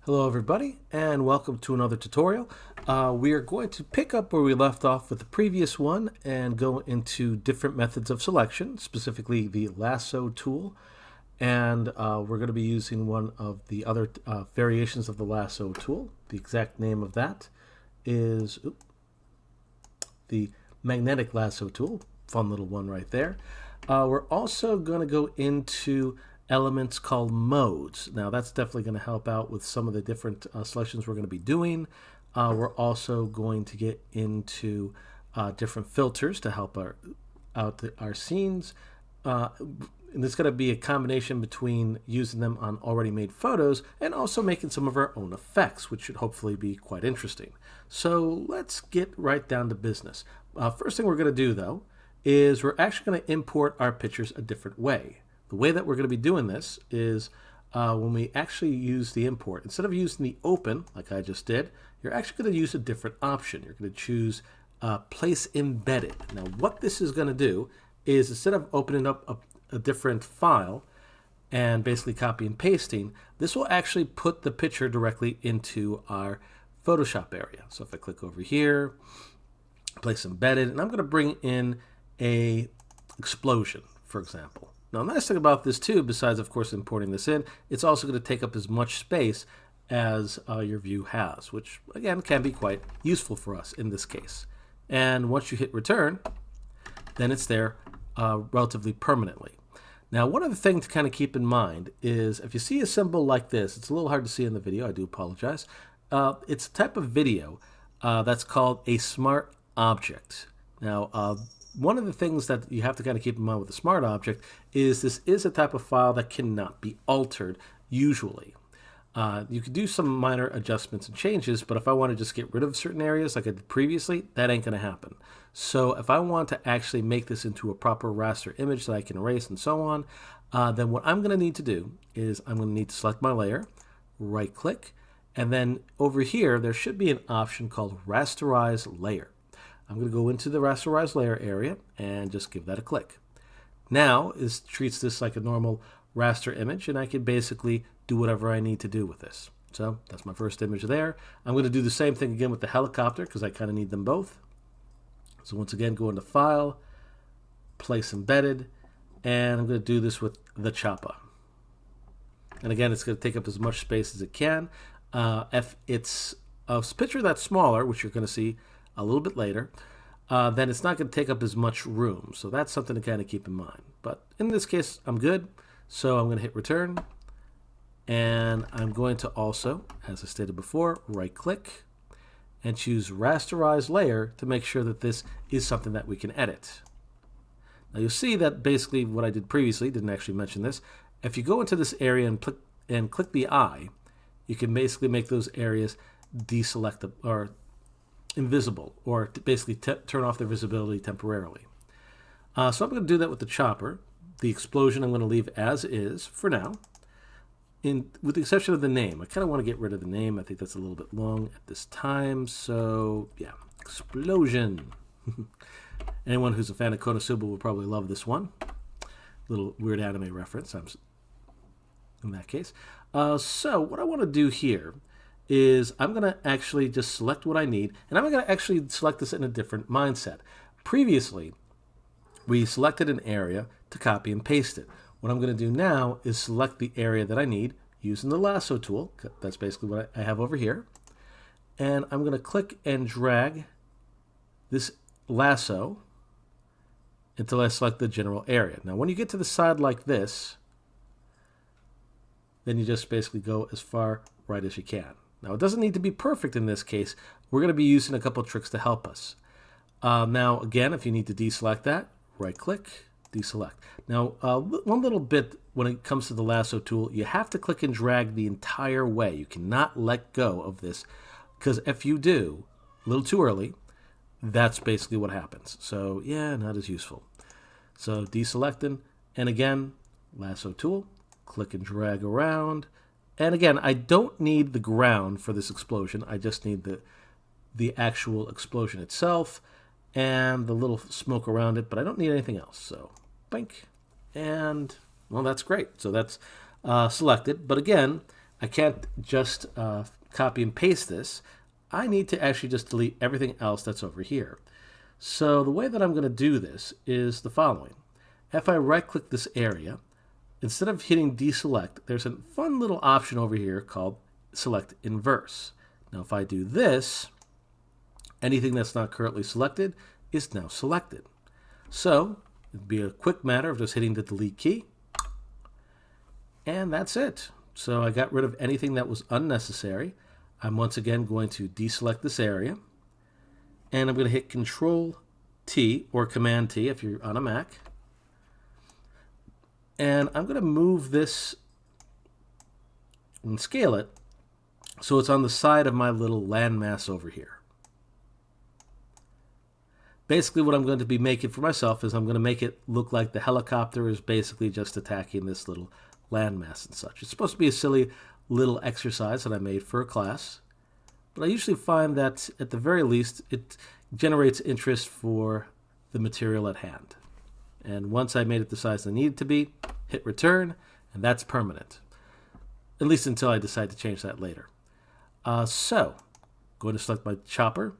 Hello everybody and welcome to another tutorial. We are going to pick up where we left off with the previous one and go into different methods of selection, specifically the Lasso tool. And we're going to be using one of the other variations of the Lasso tool. The exact name of that is the Magnetic Lasso tool. Fun little one right there. We're also going to go into elements called modes. Now that's definitely going to help out with some of the different selections we're going to be doing. We're also going to get into different filters to help our scenes. And it's going to be a combination between using them on already made photos and also making some of our own effects, which should hopefully be quite interesting. So let's get right down to business. First thing we're going to do though is we're actually going to import our pictures a different way. The way that we're going to be doing this is when we actually use the import, instead of using the open, like I just did, you're actually going to use a different option. You're going to choose place embedded. Now what this is going to do is instead of opening up a different file and basically copy and pasting, this will actually put the picture directly into our Photoshop area. So if I click over here, place embedded, and I'm going to bring in a explosion, for example. Now, the nice thing about this too, besides of course importing this in, it's also going to take up as much space as your view has, which again can be quite useful for us in this case. And once you hit return, then it's there relatively permanently. Now, one other thing to kind of keep in mind is if you see a symbol like this, it's a little hard to see in the video, I do apologize. It's a type of video that's called a smart object. Now, one of the things that you have to kind of keep in mind with the smart object is this is a type of file that cannot be altered usually. You could do some minor adjustments and changes, but if I want to just get rid of certain areas like I did previously, that ain't going to happen. So if I want to actually make this into a proper raster image that I can erase and so on, then what I'm going to need to do is I'm going to need to select my layer, right click, and then over here there should be an option called Rasterize Layer. I'm going to go into the Rasterize Layer area and just give that a click. Now it treats this like a normal raster image, and I can basically do whatever I need to do with this. So that's my first image there. I'm going to do the same thing again with the helicopter because I kind of need them both. So once again, go into File, Place Embedded, and I'm going to do this with the chopper. And again, it's going to take up as much space as it can. If it's a picture that's smaller, which you're going to see a little bit later, then it's not going to take up as much room. So that's something to kind of keep in mind. But in this case, I'm good. So I'm going to hit return. And I'm going to also, as I stated before, right click and choose Rasterize Layer to make sure that this is something that we can edit. Now you'll see that basically what I did previously, didn't actually mention this, if you go into this area and click the eye, you can basically make those areas deselect or invisible, or basically turn off their visibility temporarily. So I'm going to do that with the chopper. The explosion I'm going to leave as is for now, with the exception of the name. I kind of want to get rid of the name. I think that's a little bit long at this time. So yeah, explosion. Anyone who's a fan of Konosuba will probably love this one. Little weird anime reference in that case. So what I want to do here is I'm going to actually just select what I need, and I'm going to actually select this in a different mindset. Previously, we selected an area to copy and paste it. What I'm going to do now is select the area that I need using the Lasso tool. That's basically what I have over here. And I'm going to click and drag this lasso until I select the general area. Now, when you get to the side like this, then you just basically go as far right as you can. Now, it doesn't need to be perfect in this case. We're going to be using a couple tricks to help us. Now, again, if you need to deselect that, right-click, deselect. Now, one little bit when it comes to the Lasso tool, you have to click and drag the entire way. You cannot let go of this, because if you do, a little too early, that's basically what happens. So, yeah, not as useful. So, deselecting, and again, Lasso tool, click and drag around. And again, I don't need the ground for this explosion. I just need the actual explosion itself and the little smoke around it, but I don't need anything else. So, bink. And, well, that's great. So that's selected. But again, I can't just copy and paste this. I need to actually just delete everything else that's over here. So the way that I'm going to do this is the following. If I right-click this area, instead of hitting deselect, there's a fun little option over here called select inverse. Now if I do this, anything that's not currently selected is now selected. So it'd be a quick matter of just hitting the delete key, and that's it. So I got rid of anything that was unnecessary. I'm once again going to deselect this area, and I'm going to hit Control T or Command T if you're on a Mac. And I'm going to move this and scale it so it's on the side of my little landmass over here. Basically what I'm going to be making for myself is I'm going to make it look like the helicopter is basically just attacking this little landmass and such. It's supposed to be a silly little exercise that I made for a class, but I usually find that at the very least it generates interest for the material at hand. And once I made it the size I need it to be, hit return, and that's permanent. At least until I decide to change that later. So, going to select my chopper.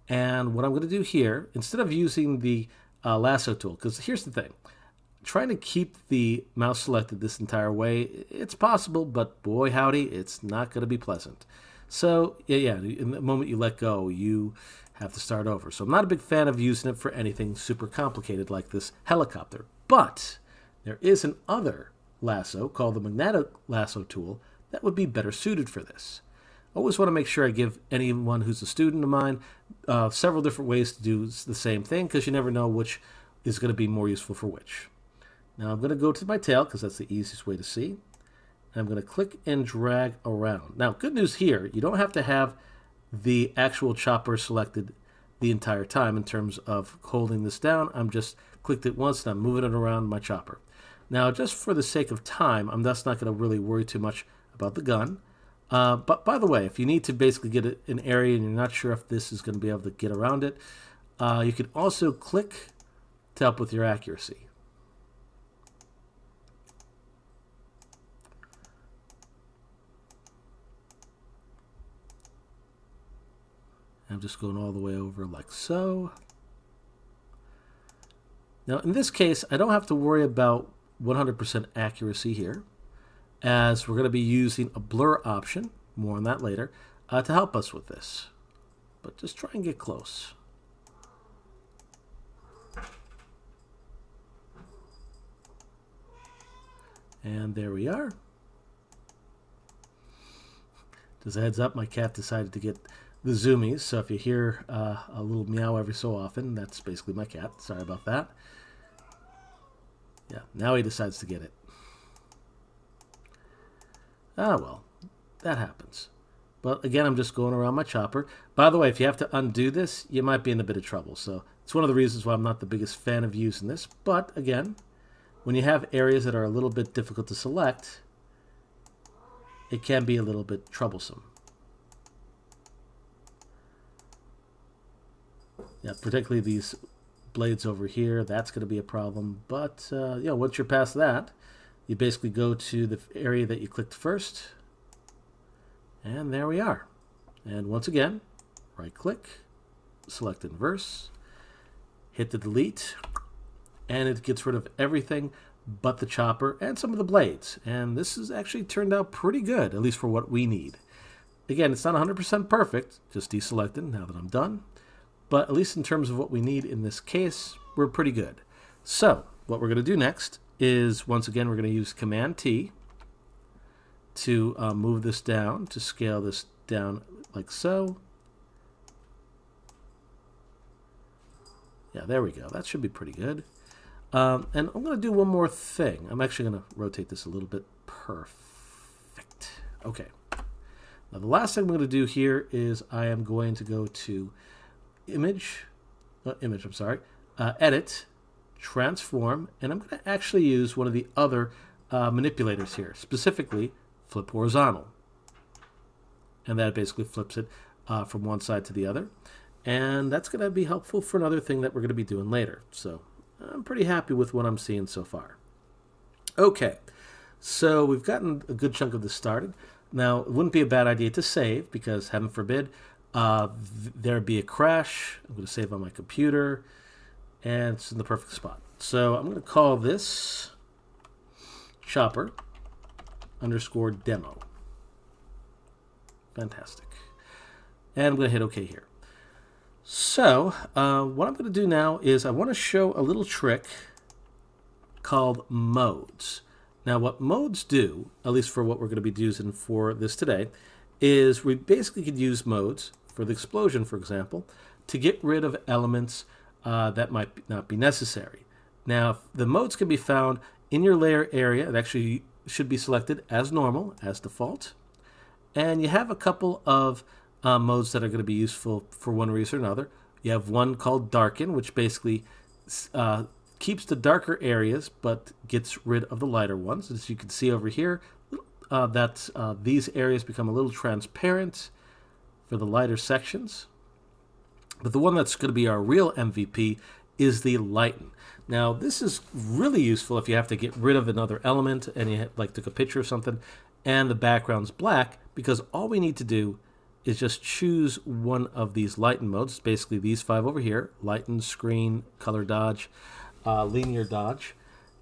And what I'm going to do here, instead of using the lasso tool, because here's the thing. Trying to keep the mouse selected this entire way, it's possible, but boy howdy, it's not going to be pleasant. So, yeah, in the moment you let go, you have to start over. So I'm not a big fan of using it for anything super complicated like this helicopter. But there is an other lasso called the magnetic lasso tool that would be better suited for this. I always want to make sure I give anyone who's a student of mine several different ways to do the same thing, because you never know which is going to be more useful for which. Now I'm going to go to my tail because that's the easiest way to see. And I'm going to click and drag around. Now, good news here, you don't have to have the actual chopper selected the entire time in terms of holding this down. I'm just clicked it once and I'm moving it around my chopper. Now, just for the sake of time, I'm just not going to really worry too much about the gun. But by the way, if you need to basically get an area and you're not sure if this is going to be able to get around it, you can also click to help with your accuracy. I'm just going all the way over like so. Now, in this case, I don't have to worry about 100% accuracy here, as we're going to be using a blur option, more on that later, to help us with this. But just try and get close. And there we are. Just a heads up, my cat decided to get the zoomies, so if you hear a little meow every so often, that's basically my cat. Sorry about that. Yeah, now he decides to get it. Ah, well, that happens. But again, I'm just going around my chopper. By the way, if you have to undo this, you might be in a bit of trouble. So it's one of the reasons why I'm not the biggest fan of using this. But again, when you have areas that are a little bit difficult to select, it can be a little bit troublesome. Yeah, particularly these blades over here, that's going to be a problem. But once you're past that, you basically go to the area that you clicked first, and there we are. And once again, right-click, select inverse, hit the delete, and it gets rid of everything but the chopper and some of the blades. And this has actually turned out pretty good, at least for what we need. Again, it's not 100% perfect, just deselected now that I'm done. But at least in terms of what we need in this case, we're pretty good. So what we're going to do next is, once again, we're going to use Command T to move this down, to scale this down like so. Yeah, there we go. That should be pretty good. And I'm going to do one more thing. I'm actually going to rotate this a little bit. Perfect. Okay. Now the last thing I'm going to do here is I am going to go to Edit, Transform, and I'm going to actually use one of the other manipulators here, specifically Flip Horizontal. And that basically flips it from one side to the other. And that's going to be helpful for another thing that we're going to be doing later. So I'm pretty happy with what I'm seeing so far. Okay, So we've gotten a good chunk of this started. Now, it wouldn't be a bad idea to save because, heaven forbid, there'd be a crash. I'm going to save on my computer, and it's in the perfect spot. So I'm going to call this chopper underscore demo. Fantastic. And I'm going to hit OK here. So what I'm going to do now is I want to show a little trick called modes. Now what modes do, at least for what we're going to be using for this today, is we basically could use modes for the explosion, for example, to get rid of elements that might not be necessary. Now the modes can be found in your layer area. It actually should be selected as normal, as default. And you have a couple of modes that are going to be useful for one reason or another. You have one called Darken, which basically keeps the darker areas but gets rid of the lighter ones. As you can see over here, these areas become a little transparent for the lighter sections. But the one that's going to be our real MVP is the Lighten. Now, this is really useful if you have to get rid of another element and you took a picture of something and the background's black, because all we need to do is just choose one of these Lighten modes, basically these 5 over here: Lighten, Screen, Color Dodge, Linear Dodge,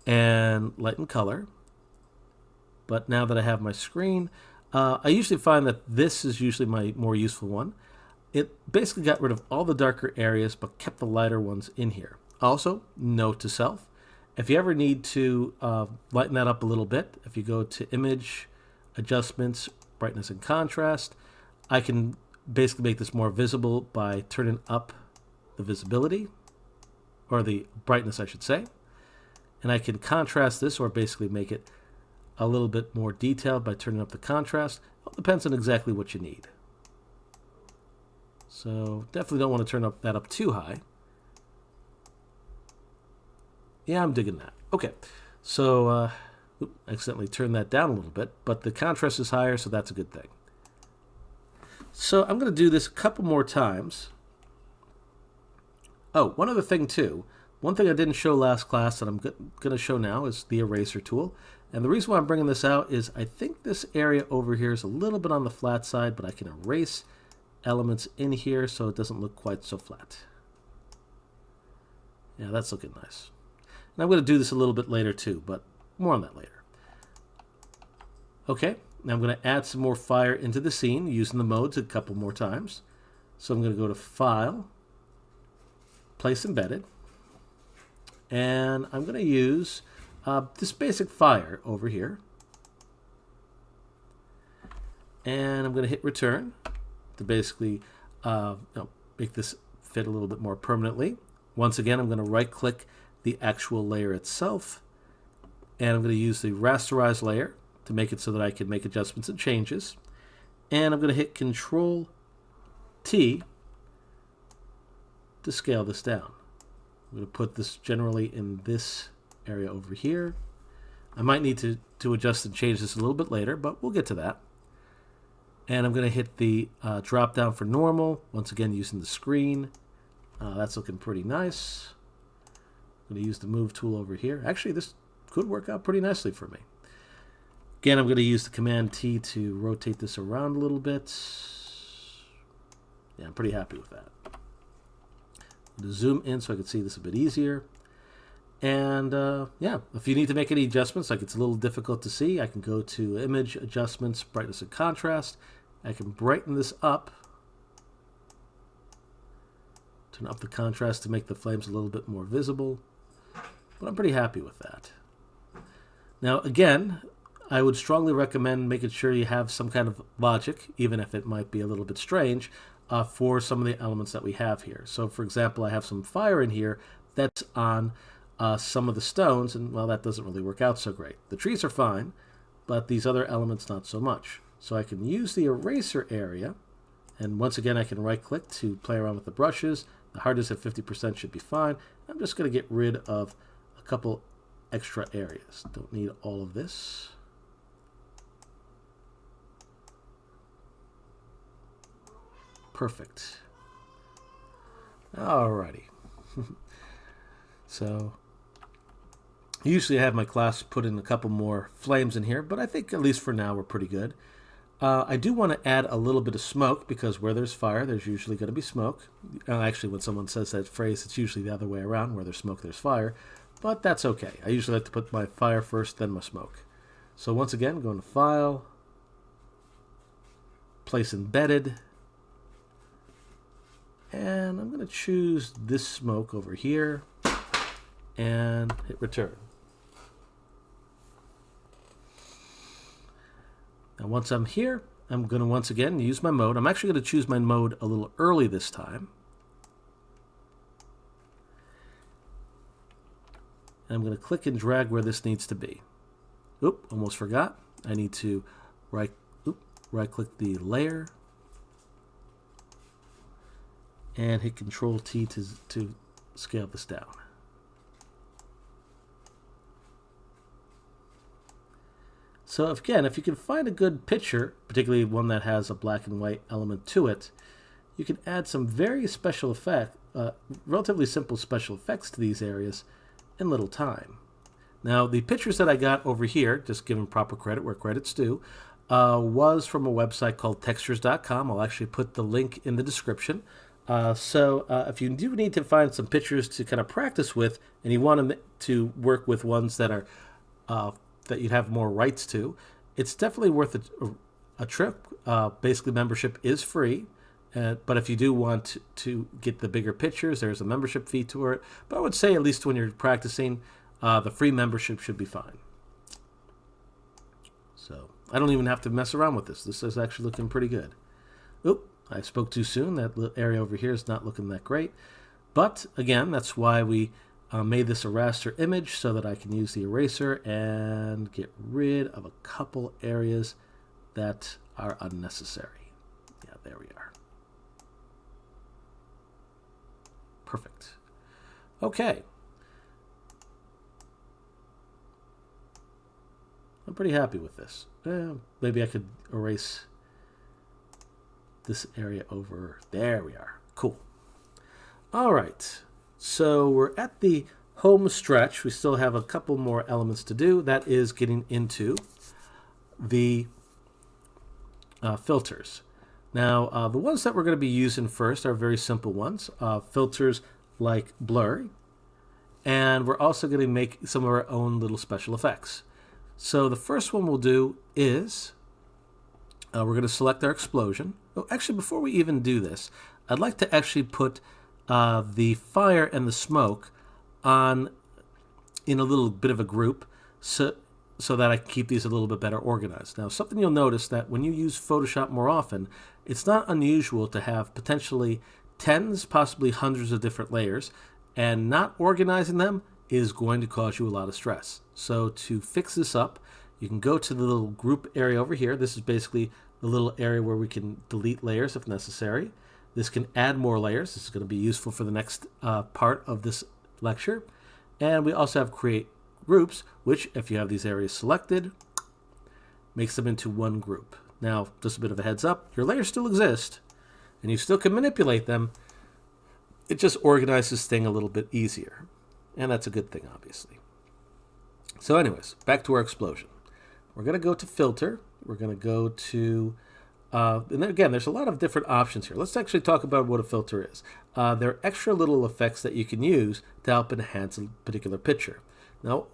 and Lighten Color. But now that I have my screen, I usually find that this is usually my more useful one. It basically got rid of all the darker areas but kept the lighter ones in here. Also, note to self, if you ever need to lighten that up a little bit, if you go to Image, Adjustments, Brightness and Contrast, I can basically make this more visible by turning up the visibility, or the brightness I should say, and I can contrast this, or basically make it a little bit more detailed by turning up the contrast. It all depends on exactly what you need. So definitely don't want to turn that up too high. Yeah, I'm digging that. Okay, so I accidentally turned that down a little bit, but the contrast is higher, so that's a good thing. So I'm going to do this a couple more times. Oh, one other thing too. One thing I didn't show last class that I'm going to show now is the eraser tool. And the reason why I'm bringing this out is I think this area over here is a little bit on the flat side, but I can erase elements in here so it doesn't look quite so flat. Yeah, that's looking nice. And I'm going to do this a little bit later too, but more on that later. Okay, now I'm going to add some more fire into the scene using the modes a couple more times. So I'm going to go to File, Place Embedded, and I'm going to use this basic fire over here. And I'm going to hit Return to basically make this fit a little bit more permanently. Once again, I'm going to right-click the actual layer itself, and I'm going to use the rasterize layer to make it so that I can make adjustments and changes. And I'm going to hit Control-T to scale this down. I'm going to put this generally in this area over here. I might need to adjust and change this a little bit later, but we'll get to that. And I'm going to hit the drop down for normal, once again using the screen. That's looking pretty nice. I'm going to use the move tool over here. Actually, this could work out pretty nicely for me. Again, I'm going to use the Command T to rotate this around a little bit. Yeah, I'm pretty happy with that. I'm going to zoom in so I can see this a bit easier. And yeah, if you need to make any adjustments, like it's a little difficult to see, I can go to Image, Adjustments, Brightness and Contrast. I can brighten this up. Turn up the contrast to make the flames a little bit more visible. But I'm pretty happy with that. Now again, I would strongly recommend making sure you have some kind of logic, even if it might be a little bit strange, for some of the elements that we have here. So for example, I have some fire in here that's on some of the stones, and well, that doesn't really work out so great. The trees are fine, but these other elements not so much. So I can use the eraser area, and once again I can right click to play around with the brushes. The hardness at 50% should be fine. I'm just going to get rid of a couple extra areas. Don't need all of this. Perfect. Alrighty. So Usually I have my class put in a couple more flames in here, but I think at least for now we're pretty good. I do want to add a little bit of smoke, because where there's fire, there's usually going to be smoke. Actually, when someone says that phrase, it's usually the other way around. Where there's smoke, there's fire. But that's okay. I usually like to put my fire first, then my smoke. So once again, going to File, Place Embedded, and I'm going to choose this smoke over here and hit Return. Now once I'm here, I'm going to once again use my mode. I'm actually going to choose my mode a little early this time. And I'm going to click and drag where this needs to be. Oop, almost forgot. I need to right-click the layer and hit Control-T to scale this down. So again, if you can find a good picture, particularly one that has a black and white element to it, you can add some very special effect, relatively simple special effects to these areas in little time. Now, the pictures that I got over here, just giving proper credit where credit's due, was from a website called Texturescom. I'll actually put the link in the description. So if you do need to find some pictures to kind of practice with, and you want to work with ones that are that you'd have more rights to, it's definitely worth a trip. Basically, membership is free. But if you do want to get the bigger pictures, there's a membership fee to it. But I would say, at least when you're practicing, the free membership should be fine. So I don't even have to mess around with this. This is actually looking pretty good. Oop, I spoke too soon. That area over here is not looking that great. But again, that's why we made this a raster image, so that I can use the eraser and get rid of a couple areas that are unnecessary. Yeah, there we are. Perfect. Okay. I'm pretty happy with this. Maybe I could erase this area over. There we are. Cool. All right. So we're at the home stretch. We still have a couple more elements to do. That is getting into the filters. Now, the ones that we're going to be using first are very simple ones. Filters like blur. And we're also going to make some of our own little special effects. So the first one we'll do is we're going to select our explosion. Oh, actually, before we even do this, I'd like to actually put the fire and the smoke on in a little bit of a group so that I can keep these a little bit better organized. Now, something you'll notice that when you use Photoshop more often, it's not unusual to have potentially tens, possibly hundreds of different layers, and not organizing them is going to cause you a lot of stress. So to fix this up, you can go to the little group area over here. This is basically the little area where we can delete layers if necessary. This can add more layers. This is going to be useful for the next part of this lecture. And we also have create groups, which if you have these areas selected, makes them into one group. Now, just a bit of a heads up, your layers still exist, and you still can manipulate them. It just organizes things a little bit easier. And that's a good thing, obviously. So anyways, back to our explosion. We're going to go to Filter. We're going to go to, and then again, there's a lot of different options here. Let's actually talk about what a filter is. There are extra little effects that you can use to help enhance a particular picture. Now,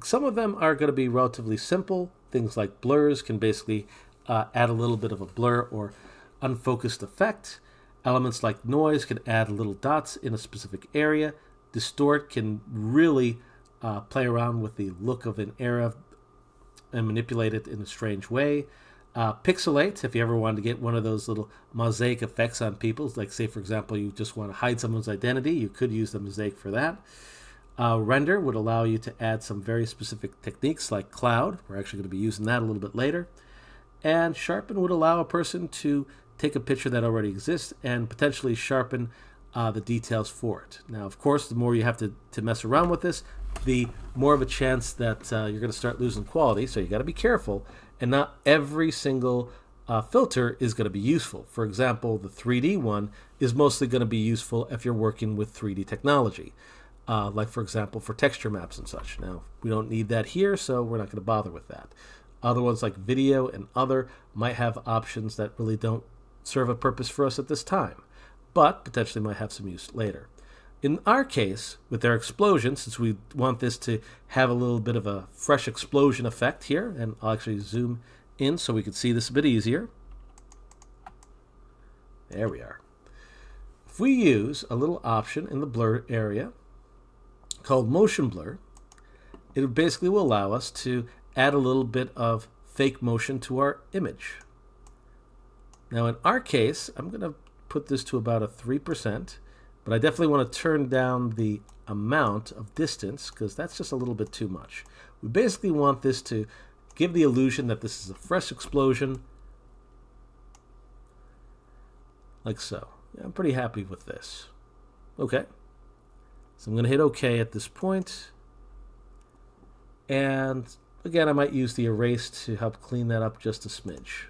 some of them are going to be relatively simple. Things like blurs can basically add a little bit of a blur or unfocused effect. Elements like noise can add little dots in a specific area. Distort can really play around with the look of an area and manipulate it in a strange way. Pixelate, if you ever wanted to get one of those little mosaic effects on people, like say for example you just want to hide someone's identity, you could use the mosaic for that. Render would allow you to add some very specific techniques like cloud. We're actually going to be using that a little bit later. And sharpen would allow a person to take a picture that already exists and potentially sharpen the details for it. Now, of course, the more you have to mess around with this, the more of a chance that you're going to start losing quality. So you got to be careful, and not every single filter is going to be useful. For example, the 3D one is mostly going to be useful if you're working with 3D technology. like for example for texture maps and such. Now we don't need that here, so we're not going to bother with that. Other ones like video and other might have options that really don't serve a purpose for us at this time, but potentially might have some use later. In our case, with our explosion, since we want this to have a little bit of a fresh explosion effect here, and I'll actually zoom in so we can see this a bit easier. There we are. If we use a little option in the blur area called motion blur, it basically will allow us to add a little bit of fake motion to our image. Now in our case, I'm going to put this to about a 3%, but I definitely want to turn down the amount of distance because that's just a little bit too much. We basically want this to give the illusion that this is a fresh explosion, like so. Yeah, I'm pretty happy with this. Okay. So I'm going to hit OK at this point. And again, I might use the erase to help clean that up just a smidge.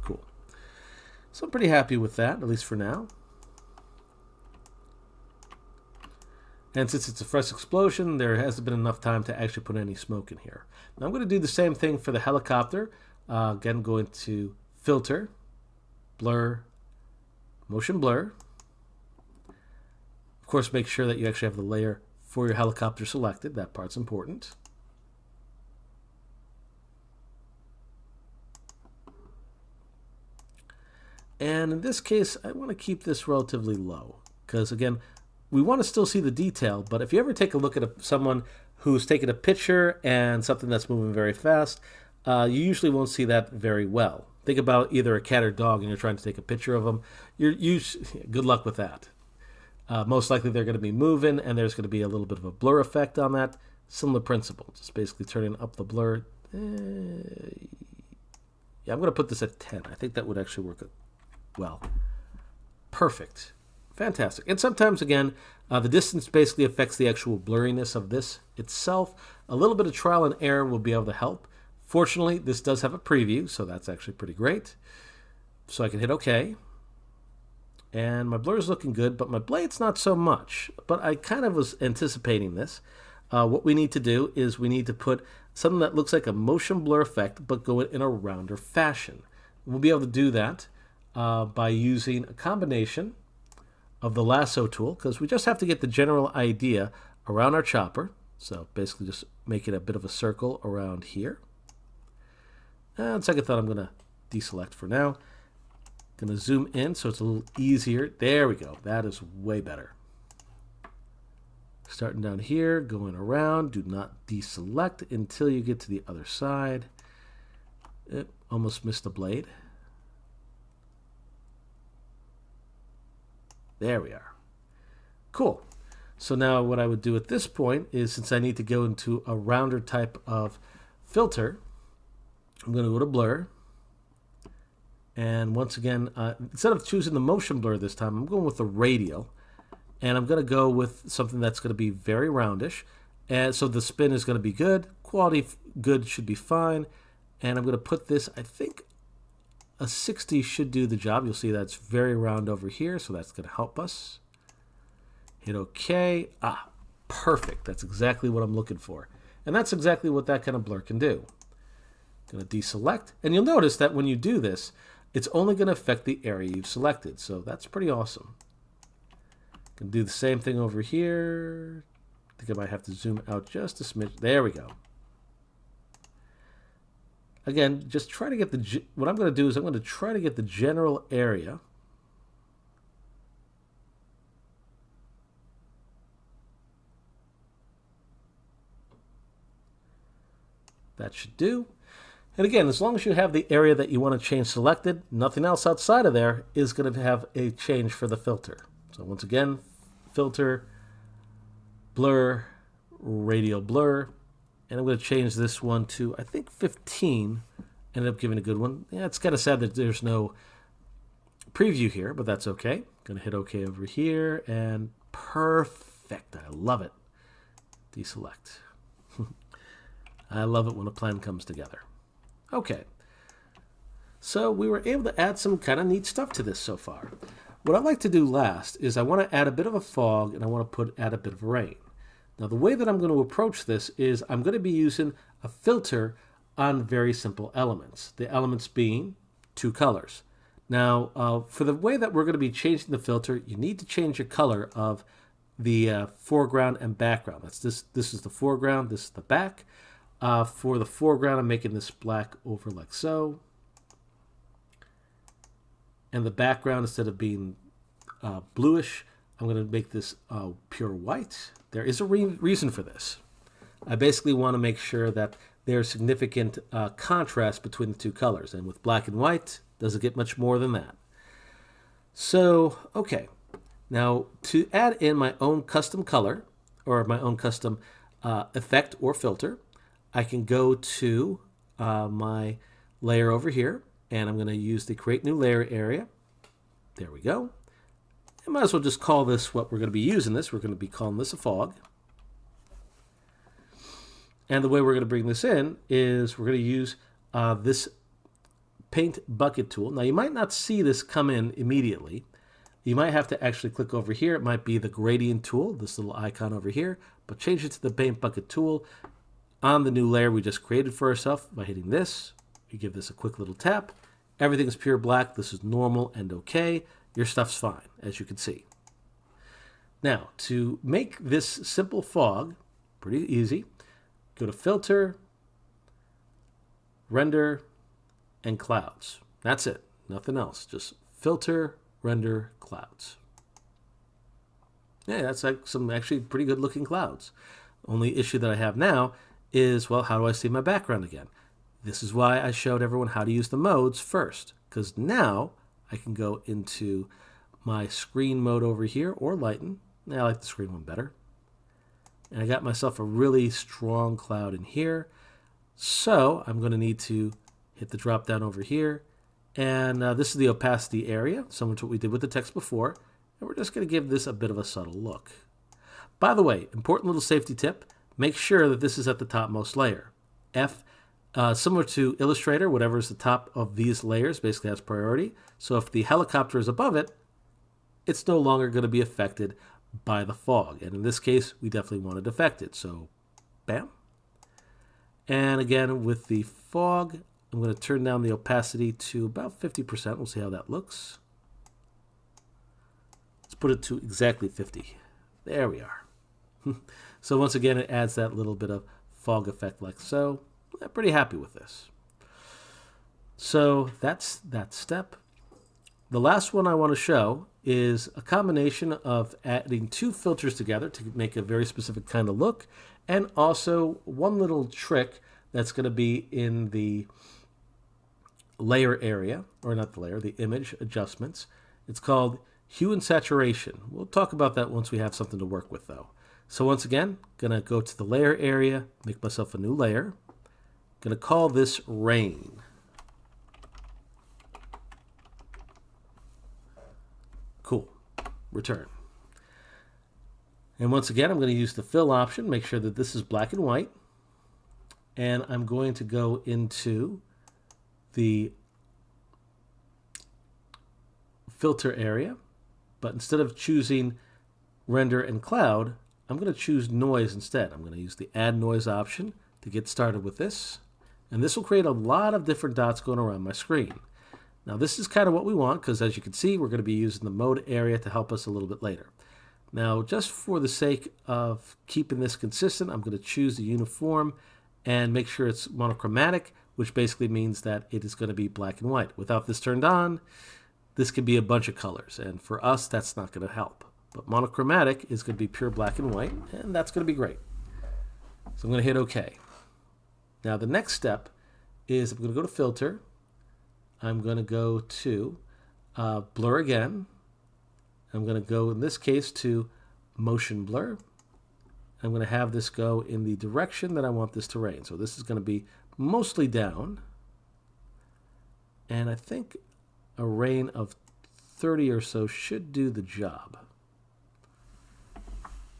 Cool. So I'm pretty happy with that, at least for now. And since it's a fresh explosion, there hasn't been enough time to actually put any smoke in here. Now I'm going to do the same thing for the helicopter. Again, going to Filter, Blur, Motion Blur. Of course, make sure that you actually have the layer for your helicopter selected. That part's important. And in this case, I want to keep this relatively low because, again, we want to still see the detail, but if you ever take a look at someone who's taking a picture and something that's moving very fast, you usually won't see that very well. Think about either a cat or dog and you're trying to take a picture of them. Good luck with that. Most likely they're going to be moving and there's going to be a little bit of a blur effect on that. Similar principle, just basically turning up the blur. Yeah, I'm going to put this at 10. I think that would actually work well. Perfect. Fantastic. And sometimes, again, the distance basically affects the actual blurriness of this itself. A little bit of trial and error will be able to help. Fortunately, this does have a preview, so that's actually pretty great. So I can hit OK. And my blur is looking good, but my blade's not so much. But I kind of was anticipating this. What we need to do is we need to put something that looks like a motion blur effect, but go in a rounder fashion. We'll be able to do that by using a combination of the Lasso tool, because we just have to get the general idea around our chopper. So basically just make it a bit of a circle around here. And second thought, I'm going to deselect for now. Going to zoom in so it's a little easier. There we go. That is way better. Starting down here, going around. Do not deselect until you get to the other side. Almost missed a blade. There we are. Cool. So now what I would do at this point is, since I need to go into a rounder type of filter, I'm going to go to Blur. And once again, instead of choosing the motion blur this time, I'm going with the Radial. And I'm going to go with something that's going to be very roundish. And so the spin is going to be good. Quality good should be fine. And I'm going to put this, I think, a 60 should do the job. You'll see that's very round over here, so that's going to help us. Hit OK. Perfect. That's exactly what I'm looking for. And that's exactly what that kind of blur can do. Going to deselect. And you'll notice that when you do this, it's only going to affect the area you've selected. So that's pretty awesome. Going to do the same thing over here. I think I might have to zoom out just a smidge. There we go. Again, just try to get what I'm going to do is I'm going to try to get the general area. That should do. And again, as long as you have the area that you want to change selected, nothing else outside of there is going to have a change for the filter. So once again, Filter, Blur, Radial Blur. And I'm going to change this one to, I think, 15. Ended up giving a good one. Yeah, it's kind of sad that there's no preview here, but that's okay. Going to hit OK over here, and perfect. I love it. Deselect. I love it when a plan comes together. Okay. So we were able to add some kind of neat stuff to this so far. What I'd like to do last is I want to add a bit of a fog and I want to add a bit of rain. Now the way that I'm going to approach this is I'm going to be using a filter on very simple elements. The elements being two colors. Now for the way that we're going to be changing the filter, you need to change the color of the foreground and background. That's this is the foreground, this is the back. For the foreground, I'm making this black over like so. And the background, instead of being bluish, I'm going to make this pure white. There is a reason for this. I basically want to make sure that there's significant contrast between the two colors. And with black and white, doesn't get much more than that. So, okay. Now, to add in my own custom color, or my own custom effect or filter, I can go to my layer over here, and I'm going to use the Create New Layer area. There we go. I might as well just call this what we're going to be using this. We're going to be calling this a fog. And the way we're going to bring this in is we're going to use this Paint Bucket tool. Now, you might not see this come in immediately. You might have to actually click over here. It might be the Gradient tool, this little icon over here, but change it to the Paint Bucket tool on the new layer we just created for ourselves by hitting this. You give this a quick little tap. Everything's pure black. This is normal and okay. Your stuff's fine, as you can see. Now, to make this simple fog, pretty easy, go to Filter, Render, and Clouds. That's it. Nothing else. Just Filter, Render, Clouds. Yeah, that's like some actually pretty good looking clouds. Only issue that I have now is, well, how do I see my background again? This is why I showed everyone how to use the modes first, because now I can go into my screen mode over here, or Lighten. I like the screen one better. And I got myself a really strong cloud in here. So I'm going to need to hit the drop down over here. And this is the opacity area, similar to what we did with the text before. And we're just going to give this a bit of a subtle look. By the way, important little safety tip, make sure that this is at the topmost layer. Similar to Illustrator, whatever is the top of these layers basically has priority. So if the helicopter is above it, it's no longer going to be affected by the fog. And in this case, we definitely want it affected. So, bam. And again, with the fog, I'm going to turn down the opacity to about 50%. We'll see how that looks. Let's put it to exactly 50. There we are. So once again, it adds that little bit of fog effect like so. I'm pretty happy with this. So that's that step. The last one I want to show is a combination of adding two filters together to make a very specific kind of look, and also one little trick that's going to be in the layer area, or not the layer, the image adjustments. It's called hue and saturation. We'll talk about that once we have something to work with though. So once again, going to go to the layer area, make myself a new layer. Going to call this rain. Cool. Return. And once again, I'm going to use the fill option, make sure that this is black and white. And I'm going to go into the filter area, but instead of choosing render and cloud, I'm going to choose noise instead. I'm going to use the add noise option to get started with this. And this will create a lot of different dots going around my screen. Now this is kind of what we want, because as you can see, we're going to be using the mode area to help us a little bit later. Now, just for the sake of keeping this consistent, I'm going to choose the uniform and make sure it's monochromatic, which basically means that it is going to be black and white. Without this turned on, this could be a bunch of colors, and for us, that's not going to help. But monochromatic is going to be pure black and white, and that's going to be great. So I'm going to hit OK. Now the next step is I'm going to go to Filter. I'm going to go to Blur again. I'm going to go, in this case, to Motion Blur. I'm going to have this go in the direction that I want this to rain. So this is going to be mostly down. And I think a rain of 30 or so should do the job.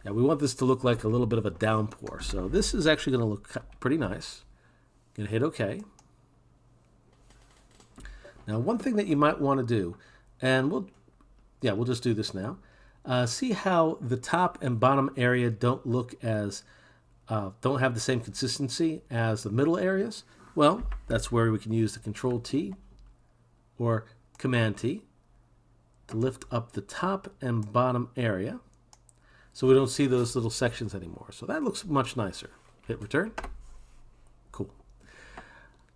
Now we want this to look like a little bit of a downpour. So this is actually going to look pretty nice. Going to hit OK. Now, one thing that you might want to do, and we'll just do this now. See how the top and bottom area don't have the same consistency as the middle areas? Well, that's where we can use the Control T or Command T to lift up the top and bottom area so we don't see those little sections anymore. So that looks much nicer. Hit return. Cool.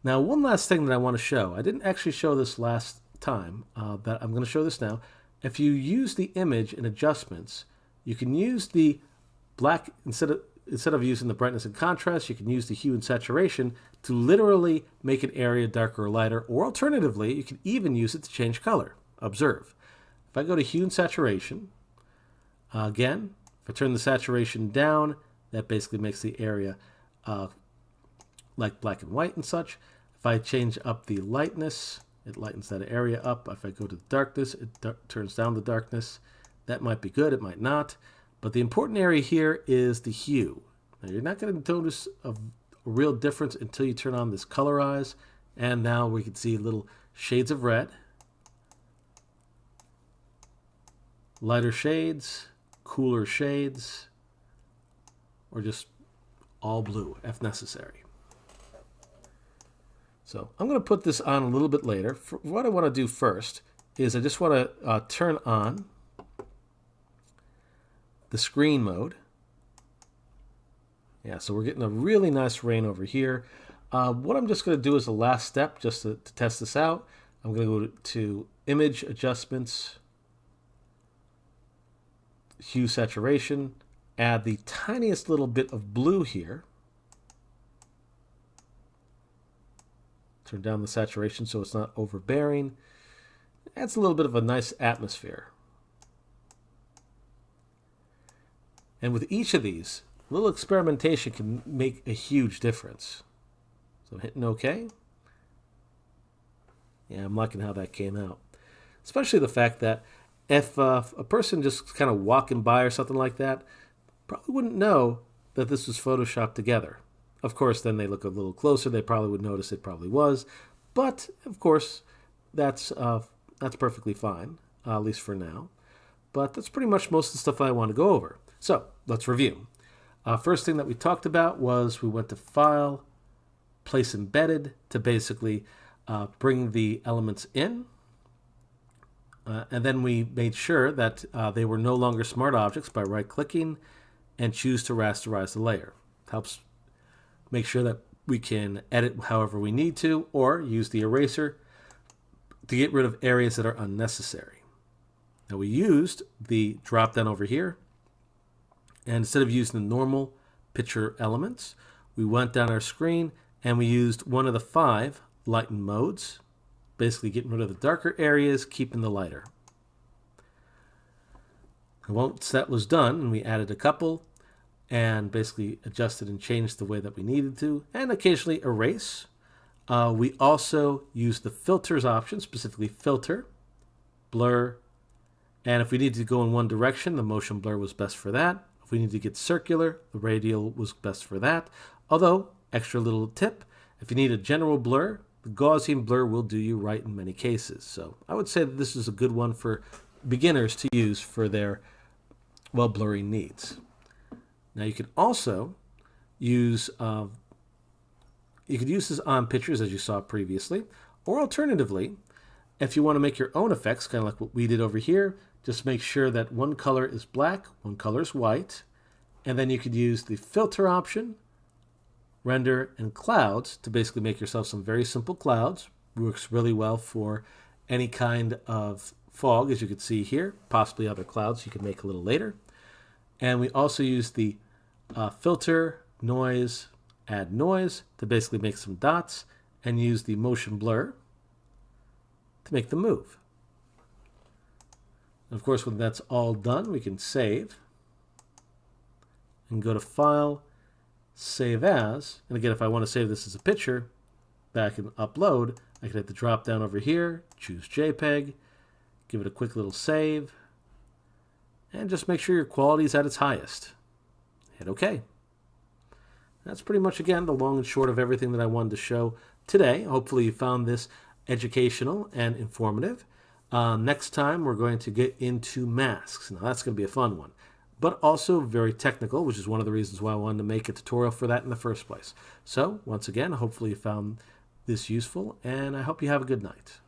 Now, one last thing that I want to show. I didn't actually show this last time, but I'm going to show this now. If you use the image in adjustments, you can use the black, instead of using the brightness and contrast, you can use the hue and saturation to literally make an area darker or lighter, or alternatively, you can even use it to change color. Observe. If I go to hue and saturation, again, if I turn the saturation down, that basically makes the area like black and white and such. If I change up the lightness, it lightens that area up. If I go to the darkness, it turns down the darkness. That might be good, it might not. But the important area here is the hue. Now, you're not going to notice a real difference until you turn on this colorize. And now we can see little shades of red, lighter shades, cooler shades, or just all blue if necessary. So I'm going to put this on a little bit later. What I want to do first is I just want to turn on the screen mode. Yeah, so we're getting a really nice rain over here. What I'm just going to do as a last step, just to test this out, I'm going to go to Image Adjustments, Hue Saturation, add the tiniest little bit of blue here. Turn down the saturation so it's not overbearing. Adds a little bit of a nice atmosphere. And with each of these, a little experimentation can make a huge difference. So hitting OK. Yeah, I'm liking how that came out. Especially the fact that if a person just kind of walking by or something like that, probably wouldn't know that this was photoshopped together. Of course, then they look a little closer, they probably would notice it probably was. But, of course, that's perfectly fine, at least for now. But that's pretty much most of the stuff I want to go over. So, let's review. First thing that we talked about was we went to File, Place Embedded to basically bring the elements in. And then we made sure that they were no longer smart objects by right-clicking and choose to rasterize the layer. It helps make sure that we can edit however we need to, or use the eraser to get rid of areas that are unnecessary. Now we used the drop down over here, and instead of using the normal picture elements, we went down our screen and we used one of the 5 Lighten modes, basically getting rid of the darker areas, keeping the lighter. And once that was done, and we added a couple, and basically adjusted and changed the way that we needed to, and occasionally erase. We also used the filters option, specifically filter, blur, and if we needed to go in one direction, the motion blur was best for that. If we need to get circular, the radial was best for that. Although, extra little tip, if you need a general blur, the Gaussian blur will do you right in many cases. So I would say that this is a good one for beginners to use for their blurring needs. Now you can also use this on pictures as you saw previously, or alternatively, if you want to make your own effects, kind of like what we did over here, just make sure that one color is black, one color is white, and then you could use the filter option, render, and clouds to basically make yourself some very simple clouds. Works really well for any kind of fog, as you can see here, possibly other clouds you can make a little later. And we also use the filter, noise, add noise to basically make some dots, and use the motion blur to make them move. And of course, when that's all done, we can save and go to File, Save As. And again, if I want to save this as a picture, back in Upload, I can hit the drop down over here, choose JPEG, give it a quick little save, and just make sure your quality is at its highest. Hit OK. That's pretty much, again, the long and short of everything that I wanted to show today. Hopefully you found this educational and informative. Next time, we're going to get into masks. Now, that's going to be a fun one, but also very technical, which is one of the reasons why I wanted to make a tutorial for that in the first place. So, once again, hopefully you found this useful, and I hope you have a good night.